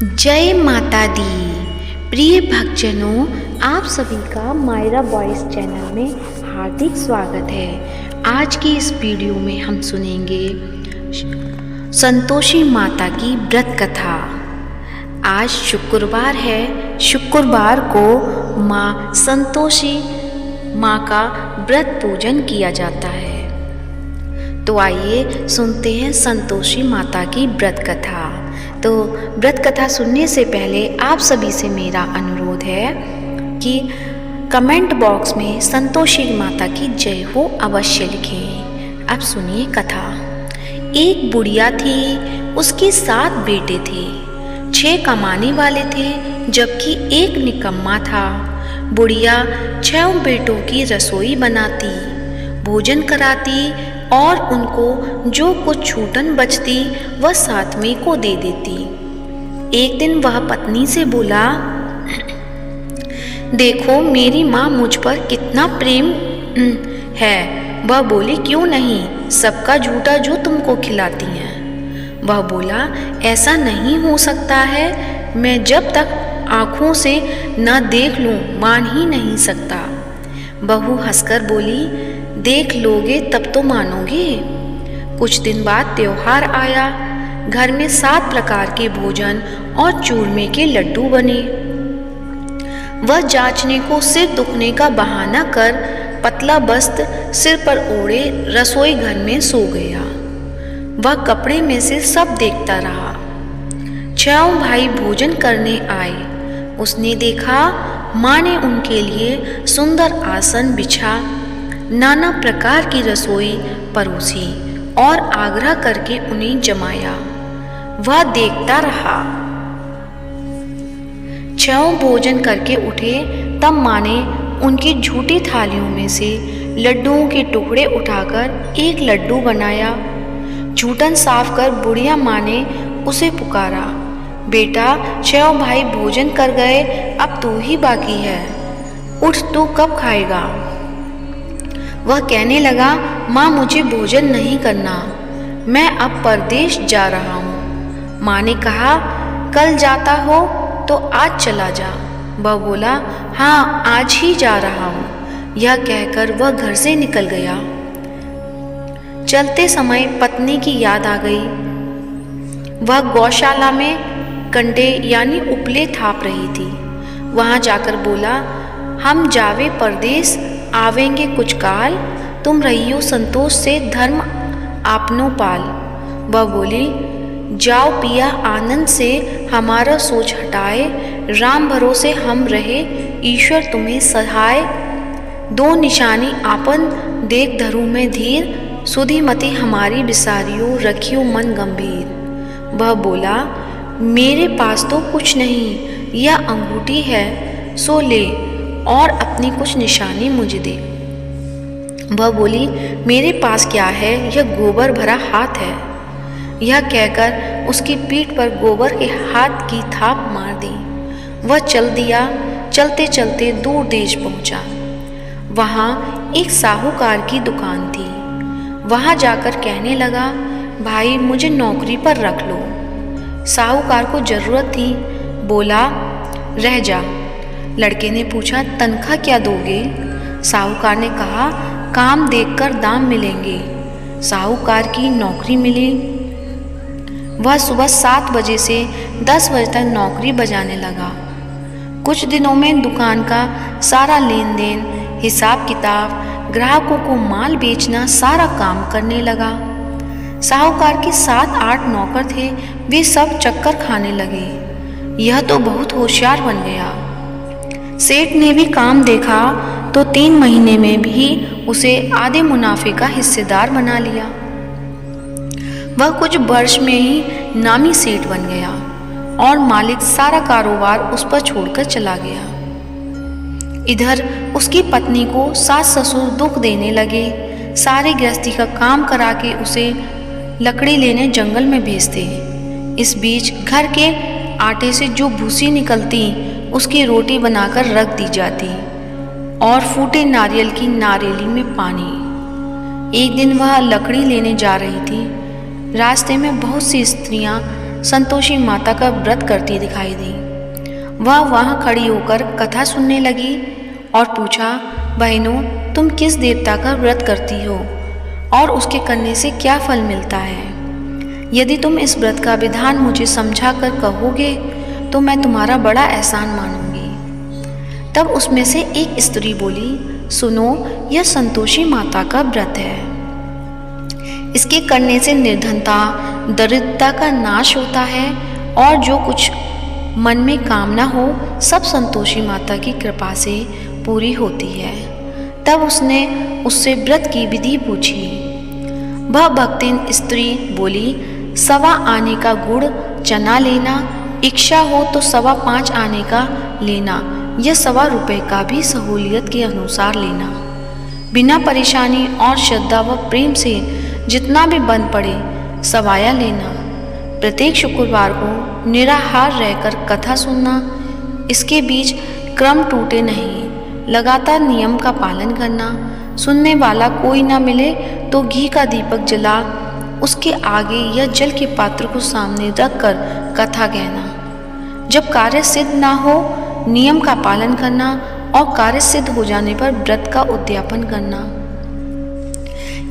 जय माता दी। प्रिय भक्तजनों, आप सभी का मायरा वॉइस चैनल में हार्दिक स्वागत है। आज की इस वीडियो में हम सुनेंगे संतोषी माता की व्रत कथा। आज शुक्रवार है। शुक्रवार को माँ संतोषी माँ का व्रत पूजन किया जाता है। तो आइए सुनते हैं संतोषी माता की व्रत कथा। तो व्रत कथा सुनने से पहले आप सभी से मेरा अनुरोध है कि कमेंट बॉक्स में संतोषी माता की जय हो अवश्य लिखें। अब सुनिए कथा। एक बुढ़िया थी, उसके 7 बेटे थे। 6 कमाने वाले थे जबकि एक निकम्मा था। बुढ़िया 6 बेटों की रसोई बनाती, भोजन कराती और उनको जो कुछ छूटन बचती वह 7वें को दे देती। एक दिन वह पत्नी से बोला, देखो मेरी माँ मुझ पर कितना प्रेम है। वह बोली, क्यों नहीं, सबका झूठा जो तुमको खिलाती हैं। वह बोला, ऐसा नहीं हो सकता है, मैं जब तक आँखों से न देख लूँ मान ही नहीं सकता। बहू हंसकर बोली, देख लोगे तब तो मानोगे। कुछ दिन बाद त्योहार आया। घर में 7 प्रकार के भोजन और चूरमे के लड्डू बने। वह जांचने को सिर दुखने का बहाना कर पतला वस्त्र सिर पर ओढ़े रसोई घर में सो गया। वह कपड़े में से सब देखता रहा। 6 भाई भोजन करने आए। उसने देखा माँ ने उनके लिए सुंदर आसन बिछा, नाना प्रकार की रसोई परोसी और आग्रह करके उन्हें जमाया। वह देखता रहा। 6 भोजन करके उठे तब माँ ने उनकी झूठी थालियों में से लड्डुओं के टुकड़े उठाकर एक लड्डू बनाया। झूठन साफ कर बुढ़िया माँ ने उसे पुकारा, बेटा 6 भाई भोजन कर गए, अब तू ही बाकी है, उठ तू कब खाएगा। वह कहने लगा, माँ मुझे भोजन नहीं करना, मैं अब परदेश जा रहा हूँ। माँ ने कहा, कल जाता हो तो आज चला जा। वह बोला, हाँ आज ही जा रहा हूँ। यह कहकर वह घर से निकल गया। चलते समय पत्नी की याद आ गई। वह गौशाला में कंडे यानी उपले थाप रही थी। वहाँ जाकर बोला, हम जावे परदेश, आवेंगे कुछ काल, तुम रहियो संतोष से धर्म आपनो पाल। वह बोली, जाओ पिया आनंद से हमारा सोच हटाए, राम भरोसे हम रहे, ईश्वर तुम्हें सहाय। 2 निशानी आपन देख धरू में धीर, सुधीमती हमारी बिसारियो, रखियो मन गंभीर। वह बोला, मेरे पास तो कुछ नहीं, यह अंगूठी है सो ले और अपनी कुछ निशानी मुझे दे। वह बोली, मेरे पास क्या है, यह गोबर भरा हाथ है। यह कहकर उसकी पीठ पर गोबर के हाथ की थाप मार दी। वह चल दिया। चलते चलते दूर देश पहुंचा। वहाँ एक साहूकार की दुकान थी। वहाँ जाकर कहने लगा, भाई मुझे नौकरी पर रख लो। साहूकार को जरूरत थी। बोला, रह जा। लड़के ने पूछा, तनख्वाह क्या दोगे। साहूकार ने कहा, काम देखकर दाम मिलेंगे। साहूकार की नौकरी मिली। वह सुबह 7 बजे से 10 बजे तक नौकरी बजाने लगा। कुछ दिनों में दुकान का सारा लेन देन, हिसाब किताब, ग्राहकों को माल बेचना सारा काम करने लगा। साहूकार के 7-8 नौकर थे, वे सब चक्कर खाने लगे। यह तो बहुत होशियार बन गया। सेठ ने भी काम देखा तो 3 महीने में भी उसे आधे मुनाफे का हिस्सेदार बना लिया। वह कुछ वर्ष में ही नामी सेठ बन गया और मालिक सारा कारोबार उस पर छोड़कर चला गया। इधर उसकी पत्नी को सास ससुर दुख देने लगे। सारे गृहस्थी का काम करा के उसे लकड़ी लेने जंगल में भेजते। इस बीच घर के आटे से जो भूसी निकलती उसकी रोटी बनाकर रख दी जाती और फूटे नारियल की नारियली में पानी। एक दिन वह लकड़ी लेने जा रही थी। रास्ते में बहुत सी स्त्रियां संतोषी माता का व्रत करती दिखाई दी। वह वहाँ खड़ी होकर कथा सुनने लगी और पूछा, बहनों, तुम किस देवता का व्रत करती हो और उसके करने से क्या फल मिलता है? यदि तुम इस व्रत का विधान मुझे समझा कर कहोगे तो मैं तुम्हारा बड़ा एहसान मानूंगी। तब उसमें से एक स्त्री बोली, सुनो, यह संतोषी माता का व्रत है। इसके करने से निर्धनता, दरिद्रता का नाश होता है और जो कुछ मन में कामना हो सब संतोषी माता की कृपा से पूरी होती है। तब उसने उससे व्रत की विधि पूछी। वह भक्तिन स्त्री बोली, 1.25 आने का गुड़ चना लेना, इच्छा हो तो 5.25 आने का लेना या 1.25 रुपये का भी सहूलियत के अनुसार लेना। बिना परेशानी और श्रद्धा व प्रेम से जितना भी बन पड़े सवाया लेना। प्रत्येक शुक्रवार को निराहार रहकर कथा सुनना। इसके बीच क्रम टूटे नहीं, लगातार नियम का पालन करना। सुनने वाला कोई ना मिले तो घी का दीपक जला उसके आगे या जल के पात्र को सामने रखकर कथा कहना। जब कार्य सिद्ध ना हो नियम का पालन करना और कार्य सिद्ध हो जाने पर व्रत का उद्यापन करना।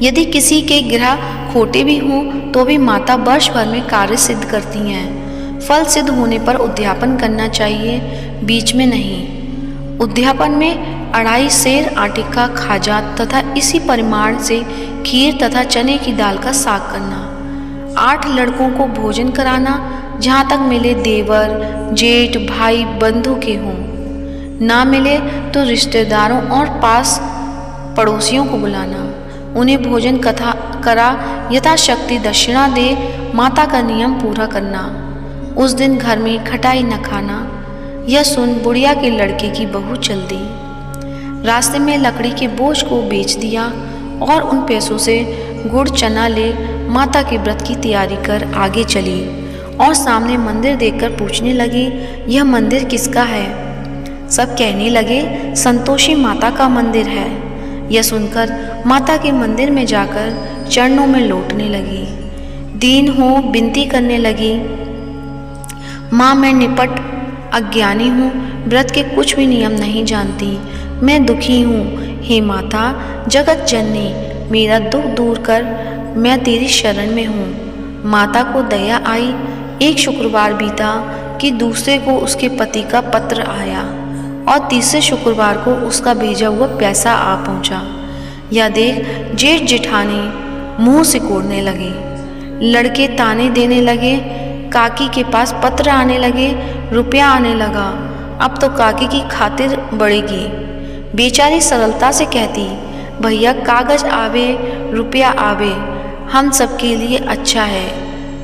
यदि किसी के ग्रह खोटे भी हों तो भी माता वर्ष भर में कार्य सिद्ध करती हैं। फल सिद्ध होने पर उद्यापन करना चाहिए, बीच में नहीं। उद्यापन में 2.5 सेर आटे का खाजा तथा इसी परिमाण से खीर तथा चने की दाल का साग करना। 8 लड़कों को भोजन कराना, जहाँ तक मिले देवर, जेठ, भाई, बंधु के हों। ना मिले तो रिश्तेदारों और पास पड़ोसियों को बुलाना। उन्हें भोजन कथा करा यथाशक्ति दक्षिणा दे माता का नियम पूरा करना। उस दिन घर में खटाई न खाना। यह सुन बुढ़िया के लड़के की बहू चल दी। रास्ते में लकड़ी के बोझ को बेच दिया और उन पैसों से गुड़ चना ले माता के व्रत की तैयारी कर आगे चली और सामने मंदिर देखकर पूछने लगी, यह मंदिर किसका है? सब कहने लगे, संतोषी माता का मंदिर है। यह सुनकर माता के मंदिर में जाकर चरणों में लौटने लगी। दीन हो विनती करने लगी, माँ, मैं निपट अज्ञानी हूँ, व्रत के कुछ भी नियम नहीं जानती, मैं दुखी हूँ। हे माता जगत जननी, मेरा दुख दूर कर, मैं तेरी शरण में हूँ। माता को दया आई। एक शुक्रवार बीता कि दूसरे को उसके पति का पत्र आया और तीसरे शुक्रवार को उसका भेजा हुआ पैसा आ पहुंचा। यह देख जेठ जेठानी मुंह सिकोड़ने लगे। लड़के ताने देने लगे। काकी के पास पत्र आने लगे, रुपया आने लगा। अब तो काकी की खातिर बढ़ेगी। बेचारी सरलता से कहती, भैया कागज आवे रुपया आवे, हम सबके लिए अच्छा है।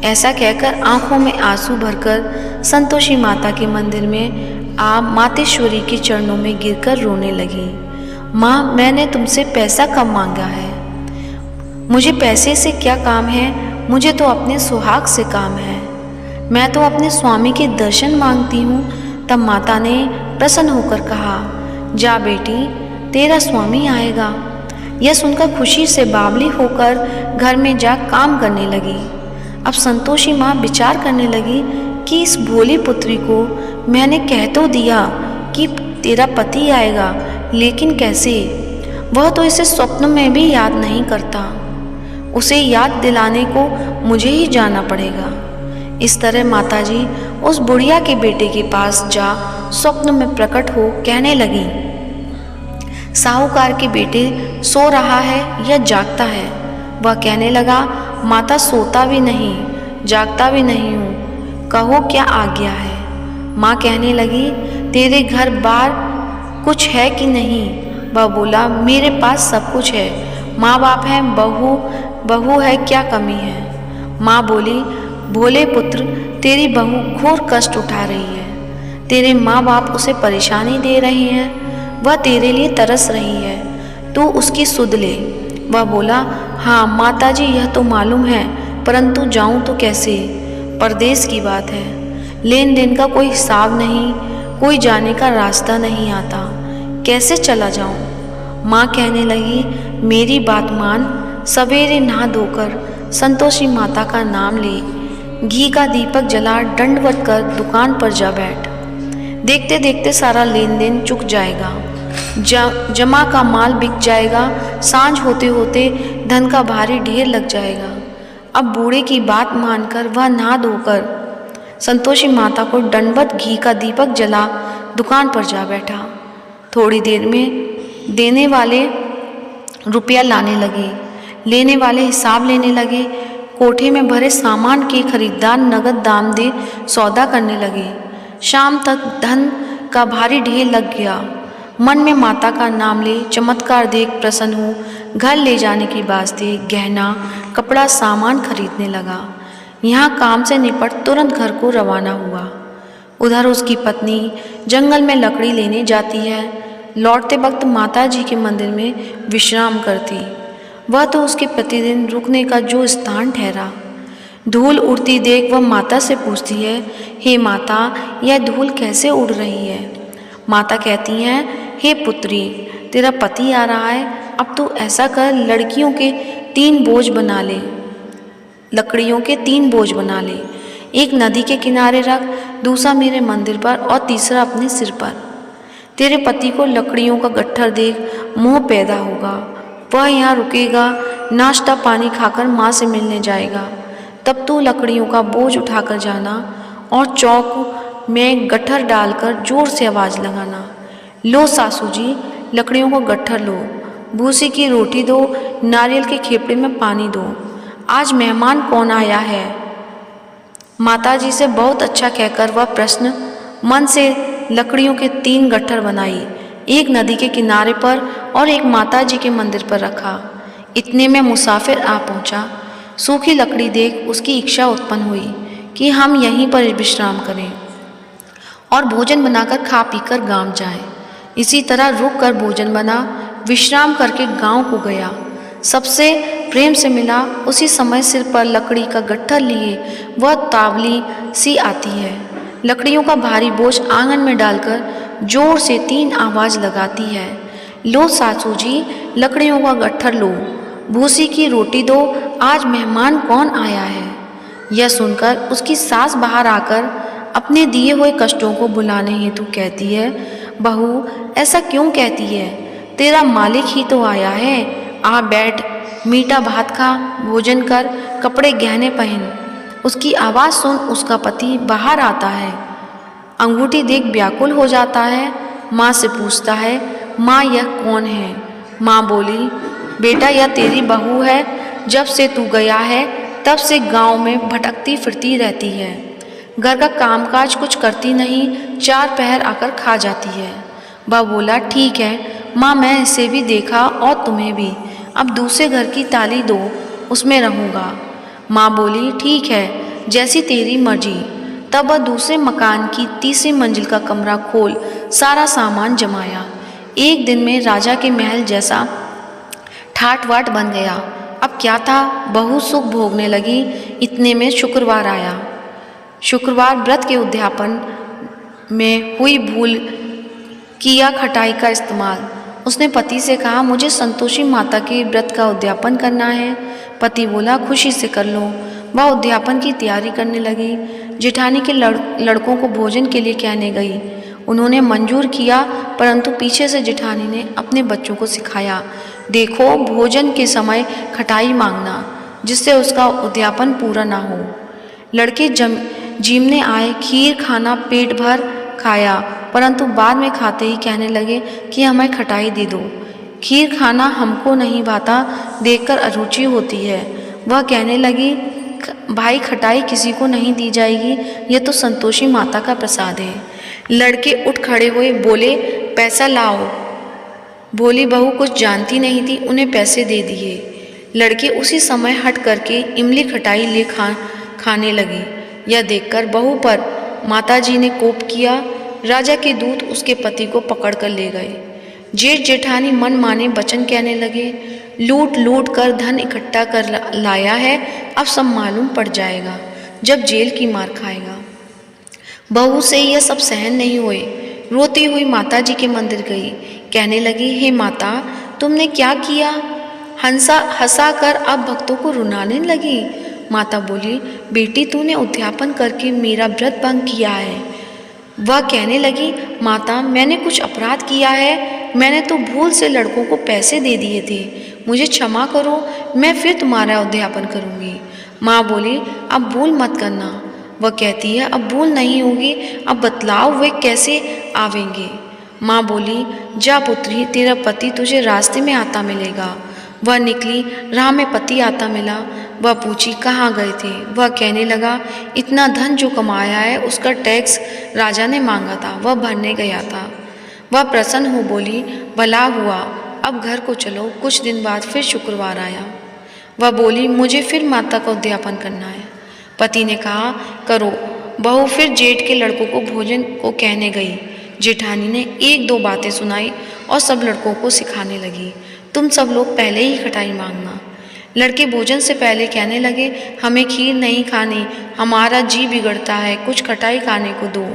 ऐसा कहकर आंखों में आंसू भरकर संतोषी माता के मंदिर में आ मातेश्वरी के चरणों में गिरकर रोने लगी। माँ, मैंने तुमसे पैसा कम मांगा है, मुझे पैसे से क्या काम है, मुझे तो अपने सुहाग से काम है। मैं तो अपने स्वामी के दर्शन मांगती हूँ। तब माता ने प्रसन्न होकर कहा, जा बेटी, तेरा स्वामी आएगा। यह सुनकर खुशी से बावली होकर घर में जा काम करने लगी। अब संतोषी माँ विचार करने लगी कि इस भोली पुत्री को मैंने कह तो दिया कि तेरा पति आएगा, लेकिन कैसे? वह तो इसे स्वप्न में भी याद नहीं करता। उसे याद दिलाने को मुझे ही जाना पड़ेगा। इस तरह माताजी उस बुढ़िया के बेटे के पास जा स्वप्न में प्रकट हो कहने लगी, साहूकार के बेटे सो रहा है या जागता है? वह कहने लगा, माता सोता भी नहीं, जागता भी नहीं हूँ, कहो क्या आज्ञा है? माँ कहने लगी, तेरे घर बार कुछ है कि नहीं? वह बोला, मेरे पास सब कुछ है, माँ बाप हैं, बहू है, क्या कमी है? माँ बोली, भोले पुत्र, तेरी बहू घोर कष्ट उठा रही है, तेरे माँ बाप उसे परेशानी दे रहे हैं, वह तेरे लिए तरस रही है, तू उसकी सुध ले। वह बोला, हाँ माताजी, यह तो मालूम है, परंतु जाऊं तो कैसे? परदेश की बात है, लेन देन का कोई हिसाब नहीं, कोई जाने का रास्ता नहीं आता, कैसे चला जाऊं? माँ कहने लगी, मेरी बात मान, सवेरे नहा धोकर संतोषी माता का नाम ले, घी का दीपक जला दंडवत कर दुकान पर जा बैठ। देखते देखते सारा लेन देन चुक जाएगा, जमा का माल बिक जाएगा, सांझ होते होते धन का भारी ढेर लग जाएगा। अब बूढ़े की बात मानकर वह नहा धोकर संतोषी माता को दंडवत घी का दीपक जला दुकान पर जा बैठा। थोड़ी देर में देने वाले रुपया लाने लगे, लेने वाले हिसाब लेने लगे। कोठे में भरे सामान के खरीदार नगद दाम दे सौदा करने लगे। शाम तक धन का भारी ढेर लग गया। मन में माता का नाम ले चमत्कार देख प्रसन्न हो घर ले जाने की वास्ते गहना कपड़ा सामान खरीदने लगा। यहाँ काम से निपट तुरंत घर को रवाना हुआ। उधर उसकी पत्नी जंगल में लकड़ी लेने जाती है। लौटते वक्त माता जी के मंदिर में विश्राम करती। वह तो उसके प्रतिदिन रुकने का जो स्थान ठहरा। धूल उड़ती देख वह माता से पूछती है, हे माता, यह धूल कैसे उड़ रही है? माता कहती हैं, हे पुत्री, तेरा पति आ रहा है, अब तू ऐसा कर, लकड़ियों के 3 बोझ बना ले। एक नदी के किनारे रख, दूसरा मेरे मंदिर पर और तीसरा अपने सिर पर। तेरे पति को लकड़ियों का गट्ठर देख मोह पैदा होगा। वह यहाँ रुकेगा, नाश्ता पानी खाकर माँ से मिलने जाएगा। तब तू लकड़ियों का बोझ उठाकर जाना और चौक में गट्ठर डालकर जोर से आवाज़ लगाना, लो सासू जी, लकड़ियों को गट्ठर लो, भूसी की रोटी दो, नारियल के खेपड़े में पानी दो, आज मेहमान कौन आया है? माताजी से बहुत अच्छा कहकर वह प्रश्न मन से लकड़ियों के 3 गट्ठर बनाई, एक नदी के किनारे पर और एक माताजी के मंदिर पर रखा। इतने में मुसाफिर आ पहुंचा। सूखी लकड़ी देख उसकी इच्छा उत्पन्न हुई कि हम यहीं पर विश्राम करें और भोजन बनाकर खा पीकर गांव जाएं। इसी तरह रुक कर भोजन बना, विश्राम करके गांव को गया। सबसे प्रेम से मिला। उसी समय सिर पर लकड़ी का गट्ठर लिए वह तावली सी आती है। लकड़ियों का भारी बोझ आंगन में डालकर जोर से 3 आवाज़ लगाती है, लो सासू जी, लकड़ियों का गट्ठर लो, भूसी की रोटी दो, आज मेहमान कौन आया है? यह सुनकर उसकी सास बाहर आकर अपने दिए हुए कष्टों को बुलाने हेतु कहती है, बहू, ऐसा क्यों कहती है? तेरा मालिक ही तो आया है, आ बैठ, मीठा भात खा, भोजन कर, कपड़े गहने पहन। उसकी आवाज़ सुन उसका पति बाहर आता है। अंगूठी देख व्याकुल हो जाता है। माँ से पूछता है, माँ, यह कौन है? माँ बोली, बेटा, यह तेरी बहू है। जब से तू गया है तब से गांव में भटकती फिरती रहती है। घर का कामकाज कुछ करती नहीं, 4 पहर आकर खा जाती है। वह बोला, ठीक है माँ, मैं इसे भी देखा और तुम्हें भी। अब दूसरे घर की ताली दो, उसमें रहूँगा। माँ बोली, ठीक है, जैसी तेरी मर्जी। तब वह दूसरे मकान की 3री मंजिल का कमरा खोल सारा सामान जमाया। एक दिन में राजा के महल जैसा ठाट वाट बन गया। अब क्या था, बहुत सुख भोगने लगी। इतने में शुक्रवार आया। शुक्रवार व्रत के उद्यापन में हुई भूल किया खटाई का इस्तेमाल। उसने पति से कहा, मुझे संतोषी माता के व्रत का उद्यापन करना है। पति बोला, खुशी से कर लो। वह उद्यापन की तैयारी करने लगी। जेठानी के लड़कों को भोजन के लिए कहने गई। उन्होंने मंजूर किया, परंतु पीछे से जेठानी ने अपने बच्चों को सिखाया, देखो, भोजन के समय खटाई मांगना, जिससे उसका उद्यापन पूरा ना हो। लड़के जीमने आए, खीर खाना पेट भर खाया, परंतु बाद में खाते ही कहने लगे कि हमें खटाई दे दो। खीर खाना हमको नहीं भाता, देखकर अरुचि होती है। वह कहने लगी, भाई, खटाई किसी को नहीं दी जाएगी, यह तो संतोषी माता का प्रसाद है। लड़के उठ खड़े हुए, बोले, पैसा लाओ। भोली बहू कुछ जानती नहीं थी, उन्हें पैसे दे दिए। लड़के उसी समय हट करके इमली खटाई ले खाने लगे। यह देखकर बहू पर माताजी ने कोप किया। राजा के दूत उसके पति को पकड़ कर ले गए। जेठ जेठानी मन माने वचन कहने लगे, लूट लूट कर धन इकट्ठा कर लाया है, अब सब मालूम पड़ जाएगा जब जेल की मार खाएगा। बहू से यह सब सहन नहीं हुए। रोती हुई माताजी के मंदिर गई। कहने लगी, हे माता, तुमने क्या किया? हंसा कर अब भक्तों को रुलाने लगी। माता बोली, बेटी तूने उद्यापन करके मेरा व्रत भंग किया है। वह कहने लगी, माता मैंने कुछ अपराध किया है, मैंने तो भूल से लड़कों को पैसे दे दिए थे, मुझे क्षमा करो, मैं फिर तुम्हारा उद्यापन करूँगी। माँ बोली, अब भूल मत करना। वह कहती है, अब भूल नहीं होगी, अब बतलाओ वे कैसे आवेंगे। माँ बोली, जा पुत्री, तेरा पति तुझे रास्ते में आता मिलेगा। वह निकली, राह में पति आता मिला। वह पूछी, कहाँ गए थे? वह कहने लगा, इतना धन जो कमाया है उसका टैक्स राजा ने मांगा था, वह भरने गया था। वह प्रसन्न हो बोली, भला हुआ, अब घर को चलो। कुछ दिन बाद फिर शुक्रवार आया। वह बोली, मुझे फिर माता का उद्यापन करना है। पति ने कहा, करो। बहू फिर जेठ के लड़कों को भोजन को कहने गई। जेठानी ने एक दो बातें सुनाई और सब लड़कों को सिखाने लगी, तुम सब लोग पहले ही खटाई मांगना। लड़के भोजन से पहले कहने लगे, हमें खीर नहीं खानी, हमारा जी बिगड़ता है, कुछ खटाई खाने को दो।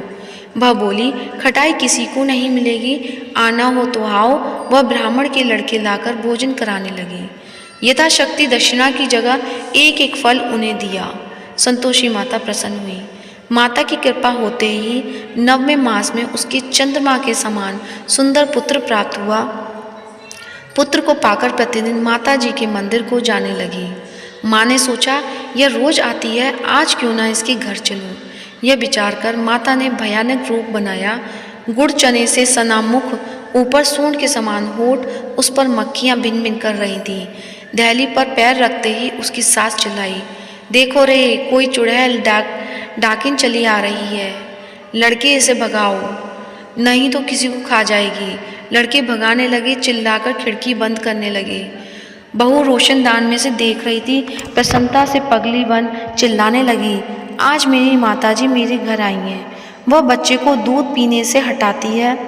वह बोली, खटाई किसी को नहीं मिलेगी, आना हो तो आओ। वह ब्राह्मण के लड़के लाकर भोजन कराने लगी। यथाशक्ति दक्षिणा की जगह एक एक फल उन्हें दिया। संतोषी माता प्रसन्न हुई। माता की कृपा होते ही 9वें मास में उसके चंद्रमा के समान सुंदर पुत्र प्राप्त हुआ। पुत्र को पाकर प्रतिदिन माता जी के मंदिर को जाने लगी। माँ ने सोचा, यह रोज आती है, आज क्यों ना इसके घर चलूं। यह विचार कर माता ने भयानक रूप बनाया। गुड़ चने से सना मुख, ऊपर सूंड के समान होठ, उस पर मक्खियाँ भिन भिन कर रही थीं। दहली पर पैर रखते ही उसकी सास चिल्लाई, देखो रे, कोई चुड़ैल डाकिन चली आ रही है, लड़के इसे भगाओ, नहीं तो किसी को खा जाएगी। लड़के भगाने लगे, चिल्लाकर खिड़की बंद करने लगे। बहू रोशनदान में से देख रही थी, प्रसन्नता से पगली बन चिल्लाने लगी, आज मेरी माताजी मेरे घर आई हैं। वह बच्चे को दूध पीने से हटाती है,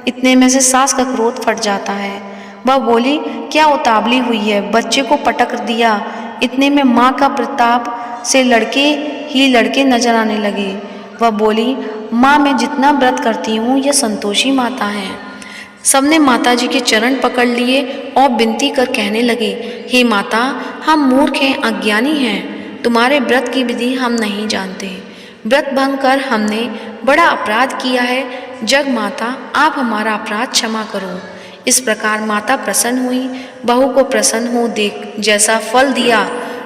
इतने में से सास का क्रोध फट जाता है। वह बोली, क्या उतावली हुई है, बच्चे को पटक दिया। इतने में माँ का प्रताप से लड़के नजर आने लगे। वह बोली, माँ मैं जितना व्रत करती हूँ यह संतोषी माता हैं। सबने माता जी के चरण पकड़ लिए और विनती कर कहने लगे, हे माता, हम मूर्ख हैं, अज्ञानी हैं, तुम्हारे व्रत की विधि हम नहीं जानते। व्रत भंग कर हमने बड़ा अपराध किया है, जग माता आप हमारा अपराध क्षमा करो। इस प्रकार माता प्रसन्न हुई। बहू को प्रसन्न हो देख जैसा फल दिया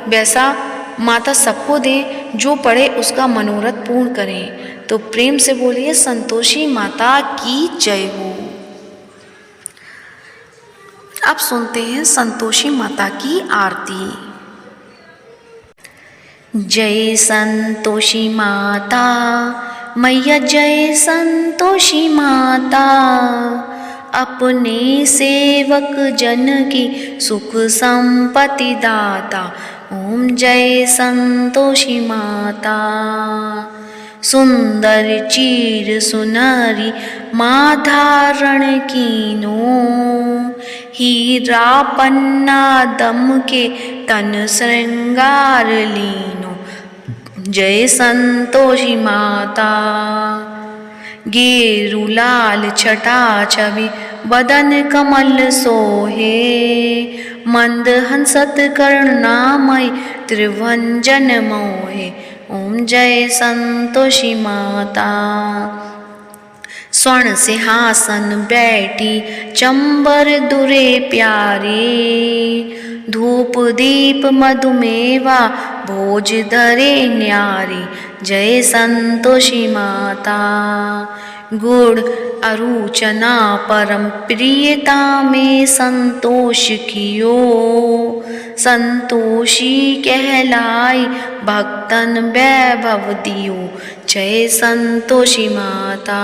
वैसा माता सबको दे, जो पढ़े उसका मनोरथ पूर्ण करें। तो प्रेम से बोलिए, संतोषी माता की जय हो। अब सुनते हैं संतोषी माता की आरती। जय संतोषी माता मैया, जय संतोषी माता, अपने सेवक जन की सुख संपत्ति दाता। ओम जय संतोषी माता। सुंदर चीर सुनरी माँ धारण कीनो, हीरा पन्ना दम के तन श्रृंगार लीनो। जय संतोषी माता। गेरु लाल छटा छवि बदन कमल सोहे, मंद हंसत करुणामय त्रिभंजन मोहे। ओम जय संतोषी माता। स्वर्ण सिंहासन बैठी चंबर दुरे प्यारे, धूप दीप मधुमेवा भोज धरे न्यारी। जय संतोषी माता। गुड़ अरुचना परम प्रियता में संतोष कियो, संतोषी कहलाई भक्तन वैभव दियो। जय संतोषी माता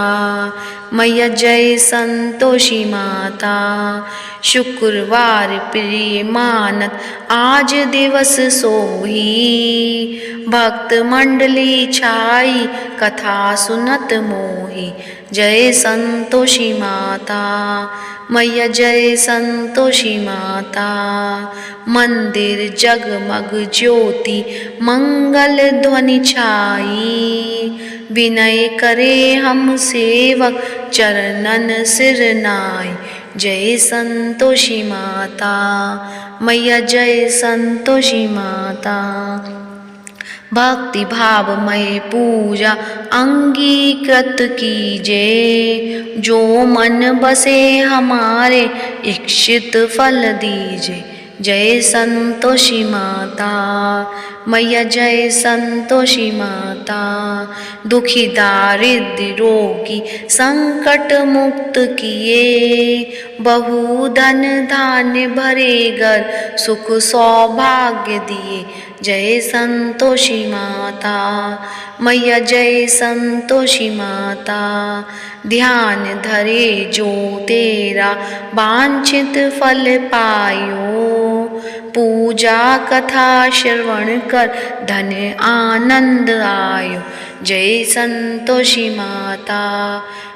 मैया, जय संतोषी माता। शुक्रवार प्रिय मानत आज दिवस सोही, भक्त मंडली छाई कथा सुनत मोही। जय संतोषी माता मैया, जय संतोषी माता। मंदिर जगमग ज्योति मंगल ध्वनि छाई, विनय करे हम सेवक चरणन सिर नाई। जय संतोषी माता मैया, जय संतोषी माता। भक्ति भावमय पूजा अंगीकृत कीजे, जो मन बसे हमारे इच्छित फल दीजे। जय संतोषी माता मैया, जय संतोषी माता। दुखी दारिद्र रोगी संकट मुक्त किए, बहु धन धान्य भरे घर सुख सौभाग्य दिए। जय संतोषी माता मैया, जय संतोषी माता। ध्यान धरे जो तेरा वांछित फल पायो, पूजा कथा श्रवण कर धन आनंद आयो। जय संतोषी माता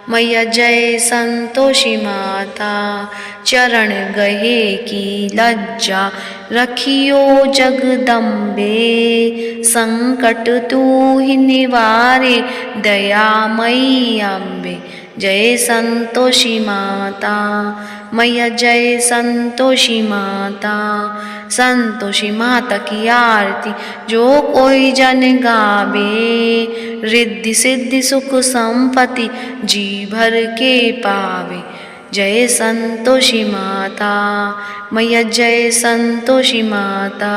मैया, जय संतोषी माता। चरण गहे की लज्जा रखियो जगदम्बे, संकट तू ही निवारे दयामयी अम्बे। जय संतोषी माता मैया, जय संतोषी माता। संतोषी माता की आरती जो कोई जन गावे, रिद्धि सिद्धि सुख संपत्ति जी भर के पावे। जय संतोषी माता मैया, जय संतोषी माता।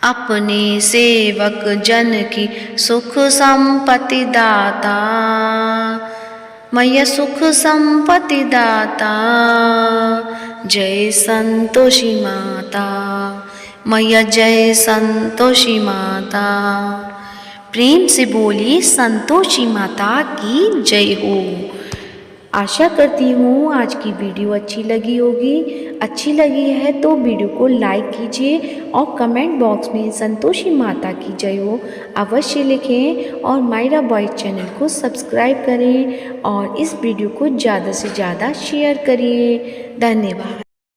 अपने सेवक जन की सुख संपत्ति दाता मैया, सुख संपत्ति दाता। जय संतोषी माता मैया, जय संतोषी माता। प्रेम से बोली संतोषी माता की जय हो। आशा करती हूँ आज की वीडियो अच्छी लगी होगी। अच्छी लगी है तो वीडियो को लाइक कीजिए और कमेंट बॉक्स में संतोषी माता की जय हो अवश्य लिखें, और मायरा बॉयज चैनल को सब्सक्राइब करें और इस वीडियो को ज़्यादा से ज़्यादा शेयर करिए। धन्यवाद।